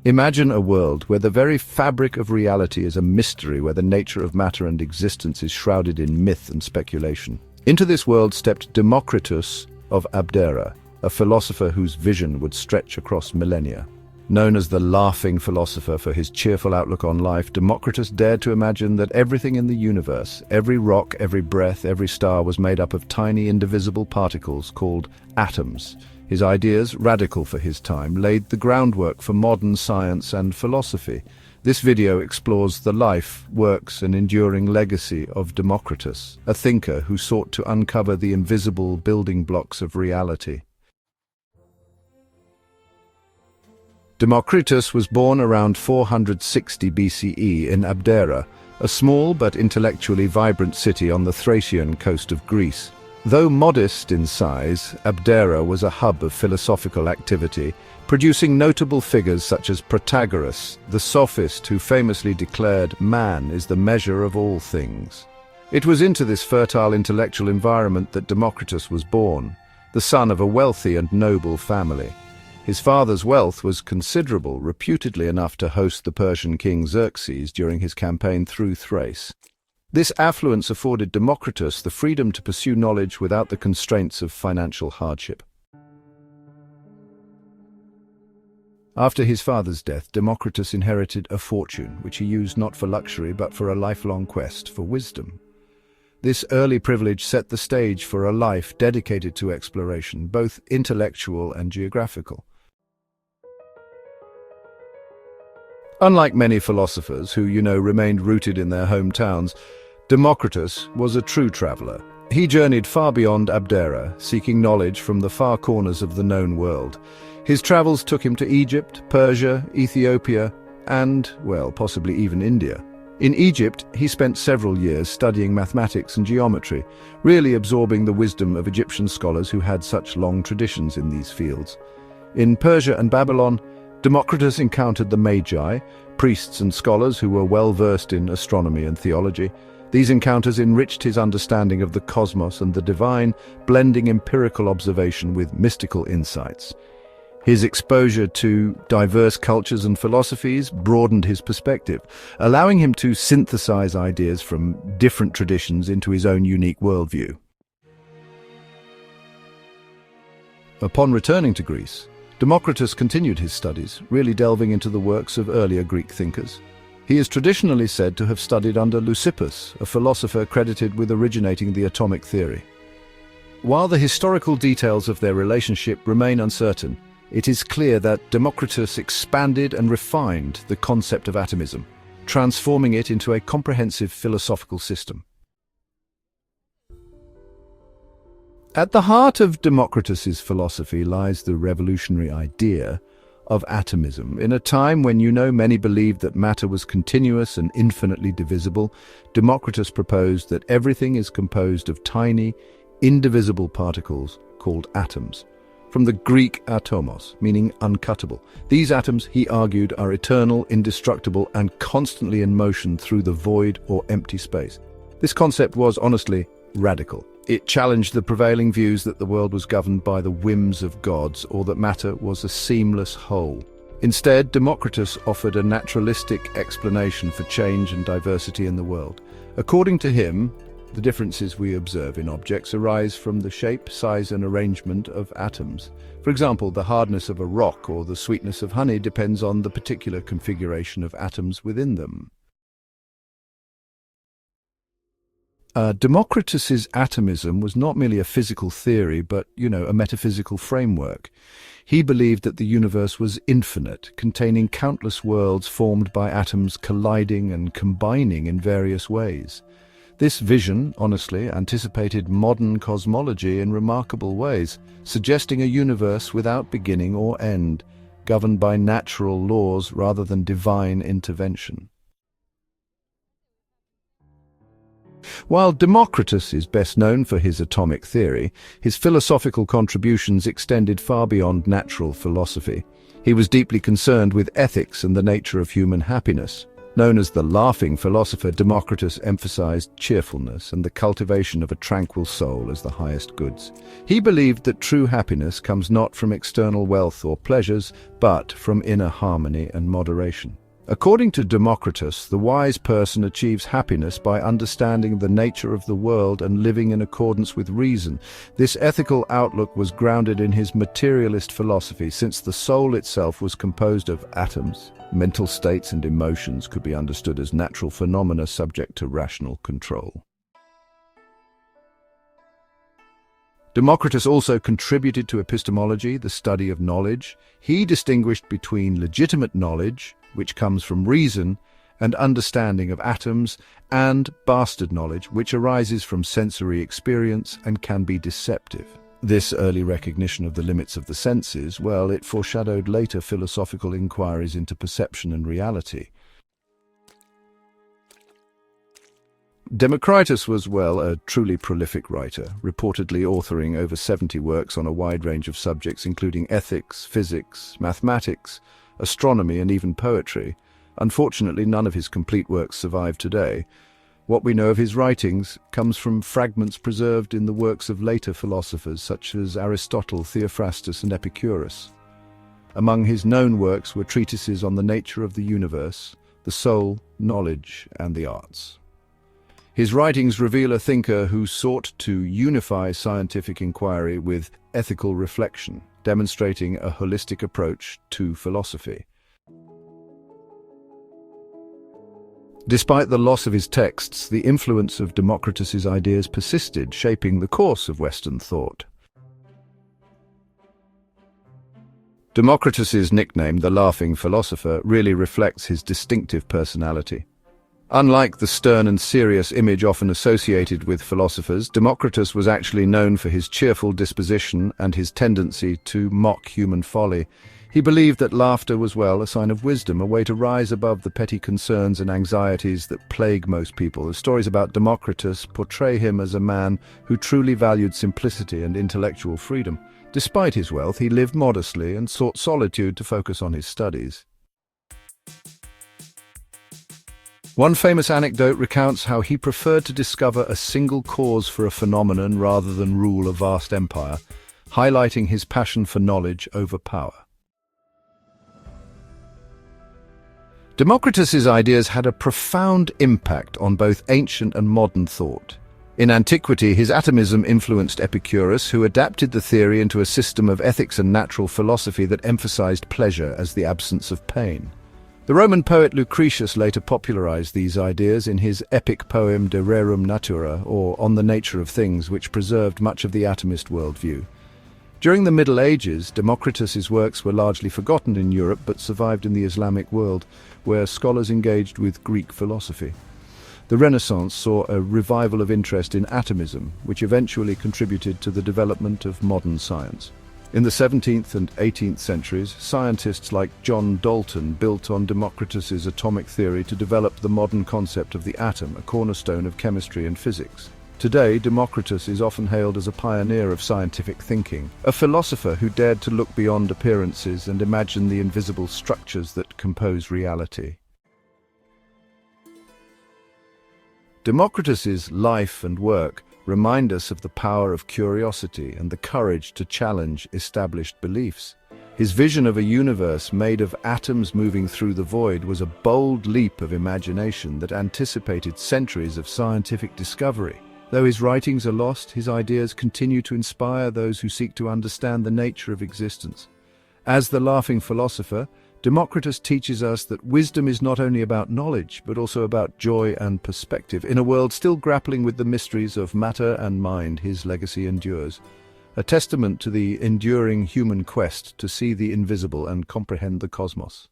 Imagine a world where the very fabric of reality is a mystery, where the nature of matter and existence is shrouded in myth and speculation. Into this world stepped Democritus of Abdera, a philosopher whose vision would stretch across millennia. Known as the laughing philosopher for his cheerful outlook on life, Democritus dared to imagine that everything in the universe, every rock, every breath, every star, was made up of tiny indivisible particles called atoms. His ideas, radical for his time, laid the groundwork for modern science and philosophy. This video explores the life, works, and enduring legacy of Democritus, a thinker who sought to uncover the invisible building blocks of reality. Democritus was born around 460 BCE in Abdera, a small but intellectually vibrant city on the Thracian coast of Greece. Though modest in size, Abdera was a hub of philosophical activity, producing notable figures such as Protagoras, the sophist who famously declared, "Man is the measure of all things." It was into this fertile intellectual environment that Democritus was born, the son of a wealthy and noble family. His father's wealth was considerable, reputedly enough to host the Persian king Xerxes during his campaign through Thrace. This affluence afforded Democritus the freedom to pursue knowledge without the constraints of financial hardship. After his father's death, Democritus inherited a fortune, which he used not for luxury but for a lifelong quest for wisdom. This early privilege set the stage for a life dedicated to exploration, both intellectual and geographical. Unlike many philosophers who, remained rooted in their hometowns, Democritus was a true traveler. He journeyed far beyond Abdera, seeking knowledge from the far corners of the known world. His travels took him to Egypt, Persia, Ethiopia, and, possibly even India. In Egypt, he spent several years studying mathematics and geometry, really absorbing the wisdom of Egyptian scholars who had such long traditions in these fields. In Persia and Babylon, Democritus encountered the Magi, priests and scholars who were well-versed in astronomy and theology. These encounters enriched his understanding of the cosmos and the divine, blending empirical observation with mystical insights. His exposure to diverse cultures and philosophies broadened his perspective, allowing him to synthesize ideas from different traditions into his own unique worldview. Upon returning to Greece, Democritus continued his studies, really delving into the works of earlier Greek thinkers. He is traditionally said to have studied under Leucippus, a philosopher credited with originating the atomic theory. While the historical details of their relationship remain uncertain, it is clear that Democritus expanded and refined the concept of atomism, transforming it into a comprehensive philosophical system. At the heart of Democritus's philosophy lies the revolutionary idea of atomism. In a time when many believed that matter was continuous and infinitely divisible, Democritus proposed that everything is composed of tiny, indivisible particles called atoms. From the Greek atomos, meaning uncuttable. These atoms, he argued, are eternal, indestructible, and constantly in motion through the void or empty space. This concept was, honestly, radical. It challenged the prevailing views that the world was governed by the whims of gods or that matter was a seamless whole. Instead, Democritus offered a naturalistic explanation for change and diversity in the world. According to him, the differences we observe in objects arise from the shape, size, and arrangement of atoms. For example, the hardness of a rock or the sweetness of honey depends on the particular configuration of atoms within them. Democritus's atomism was not merely a physical theory, but, a metaphysical framework. He believed that the universe was infinite, containing countless worlds formed by atoms colliding and combining in various ways. This vision, honestly, anticipated modern cosmology in remarkable ways, suggesting a universe without beginning or end, governed by natural laws rather than divine intervention. While Democritus is best known for his atomic theory, his philosophical contributions extended far beyond natural philosophy. He was deeply concerned with ethics and the nature of human happiness. Known as the laughing philosopher, Democritus emphasized cheerfulness and the cultivation of a tranquil soul as the highest goods. He believed that true happiness comes not from external wealth or pleasures, but from inner harmony and moderation. According to Democritus, the wise person achieves happiness by understanding the nature of the world and living in accordance with reason. This ethical outlook was grounded in his materialist philosophy, since the soul itself was composed of atoms. Mental states and emotions could be understood as natural phenomena subject to rational control. Democritus also contributed to epistemology, the study of knowledge. He distinguished between legitimate knowledge, which comes from reason and understanding of atoms, and bastard knowledge, which arises from sensory experience and can be deceptive. This early recognition of the limits of the senses, well, it foreshadowed later philosophical inquiries into perception and reality. Democritus was, well, a truly prolific writer, reportedly authoring over 70 works on a wide range of subjects including ethics, physics, mathematics, astronomy, and even poetry. Unfortunately, none of his complete works survive today. What we know of his writings comes from fragments preserved in the works of later philosophers such as Aristotle, Theophrastus, and Epicurus. Among his known works were treatises on the nature of the universe, the soul, knowledge, and the arts. His writings reveal a thinker who sought to unify scientific inquiry with ethical reflection, demonstrating a holistic approach to philosophy. Despite the loss of his texts, the influence of Democritus's ideas persisted, shaping the course of Western thought. Democritus's nickname, the Laughing Philosopher, really reflects his distinctive personality. Unlike the stern and serious image often associated with philosophers, Democritus was actually known for his cheerful disposition and his tendency to mock human folly. He believed that laughter was, well, a sign of wisdom, a way to rise above the petty concerns and anxieties that plague most people. The stories about Democritus portray him as a man who truly valued simplicity and intellectual freedom. Despite his wealth, he lived modestly and sought solitude to focus on his studies. One famous anecdote recounts how he preferred to discover a single cause for a phenomenon rather than rule a vast empire, highlighting his passion for knowledge over power. Democritus's ideas had a profound impact on both ancient and modern thought. In antiquity, his atomism influenced Epicurus, who adapted the theory into a system of ethics and natural philosophy that emphasized pleasure as the absence of pain. The Roman poet Lucretius later popularized these ideas in his epic poem De Rerum Natura, or On the Nature of Things, which preserved much of the atomist worldview. During the Middle Ages, Democritus's works were largely forgotten in Europe but survived in the Islamic world, where scholars engaged with Greek philosophy. The Renaissance saw a revival of interest in atomism, which eventually contributed to the development of modern science. In the 17th and 18th centuries, scientists like John Dalton built on Democritus's atomic theory to develop the modern concept of the atom, a cornerstone of chemistry and physics. Today, Democritus is often hailed as a pioneer of scientific thinking, a philosopher who dared to look beyond appearances and imagine the invisible structures that compose reality. Democritus's life and work remind us of the power of curiosity and the courage to challenge established beliefs. His vision of a universe made of atoms moving through the void was a bold leap of imagination that anticipated centuries of scientific discovery. Though his writings are lost, his ideas continue to inspire those who seek to understand the nature of existence. As the Laughing Philosopher, Democritus teaches us that wisdom is not only about knowledge, but also about joy and perspective. In a world still grappling with the mysteries of matter and mind, his legacy endures, a testament to the enduring human quest to see the invisible and comprehend the cosmos.